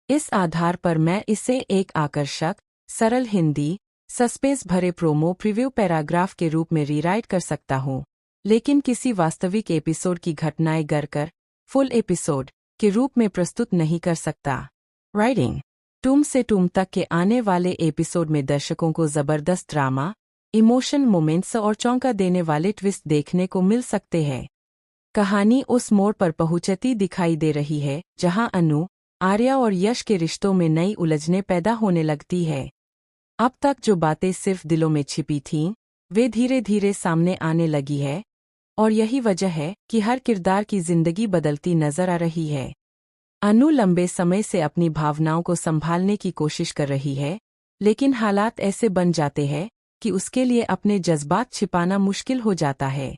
इस आधार पर मैं इसे एक आकर्षक, सरल हिंदी, सस्पेंस भरे प्रोमो प्रीव्यू पैराग्राफ के रूप में रीराइट कर सकता हूँ, लेकिन किसी वास्तविक एपिसोड की घटनाएं गढ़कर फुल एपिसोड के रूप में प्रस्तुत नहीं कर सकता। राइटिंग टूम से टूम तक के आने वाले एपिसोड में दर्शकों को जबरदस्त ड्रामा, इमोशन मोमेंट्स और चौंका देने वाले ट्विस्ट देखने को मिल सकते हैं। कहानी उस मोड़ पर पहुंचती दिखाई दे रही है जहां अनु, आर्या और यश के रिश्तों में नई उलझनें पैदा होने लगती है। अब तक जो बातें सिर्फ दिलों में छिपी थीं, वे धीरे धीरे सामने आने लगी है, और यही वजह है कि हर किरदार की जिंदगी बदलती नजर आ रही है। अनु लंबे समय से अपनी भावनाओं को संभालने की कोशिश कर रही है, लेकिन हालात ऐसे बन जाते हैं कि उसके लिए अपने जज्बात छिपाना मुश्किल हो जाता है।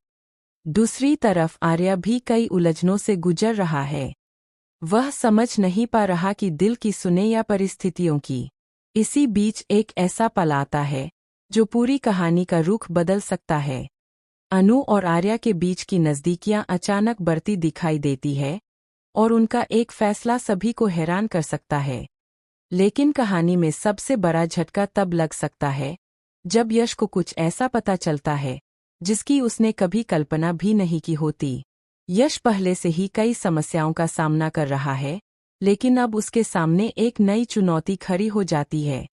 दूसरी तरफ आर्या भी कई उलझनों से गुजर रहा है। वह समझ नहीं पा रहा कि दिल की सुने या परिस्थितियों की। इसी बीच एक ऐसा पल आता है जो पूरी कहानी का रुख बदल सकता है। अनु और आर्या के बीच की नज़दीकियां अचानक बढ़ती दिखाई देती है, और उनका एक फैसला सभी को हैरान कर सकता है। लेकिन कहानी में सबसे बड़ा झटका तब लग सकता है जब यश को कुछ ऐसा पता चलता है जिसकी उसने कभी कल्पना भी नहीं की होती। यश पहले से ही कई समस्याओं का सामना कर रहा है, लेकिन अब उसके सामने एक नई चुनौती खड़ी हो जाती है।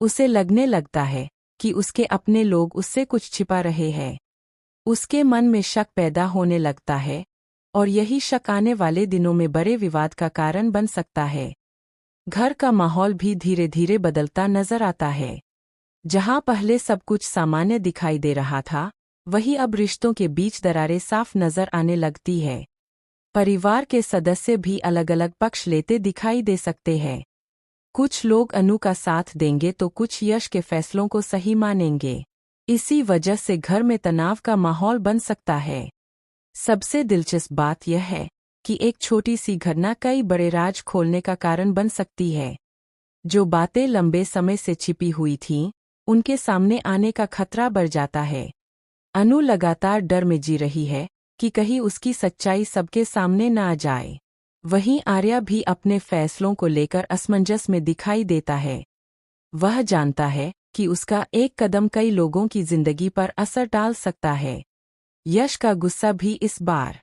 उसे लगने लगता है कि उसके अपने लोग उससे कुछ छिपा रहे हैं। उसके मन में शक पैदा होने लगता है, और यही शक आने वाले दिनों में बड़े विवाद का कारण बन सकता है। घर का माहौल भी धीरे धीरे बदलता नजर आता है। जहां पहले सब कुछ सामान्य दिखाई दे रहा था, वहीं अब रिश्तों के बीच दरारें साफ नजर आने लगती है। परिवार के सदस्य भी अलग अलग पक्ष लेते दिखाई दे सकते हैं। कुछ लोग अनु का साथ देंगे तो कुछ यश के फैसलों को सही मानेंगे। इसी वजह से घर में तनाव का माहौल बन सकता है। सबसे दिलचस्प बात यह है कि एक छोटी सी घटना कई बड़े राज खोलने का कारण बन सकती है। जो बातें लंबे समय से छिपी हुई थीं, उनके सामने आने का खतरा बढ़ जाता है। अनु लगातार डर में जी रही है कि कहीं उसकी सच्चाई सबके सामने न आ जाए। वहीं आर्या भी अपने फैसलों को लेकर असमंजस में दिखाई देता है। वह जानता है कि उसका एक कदम कई लोगों की जिंदगी पर असर डाल सकता है। यश का गुस्सा भी इस बार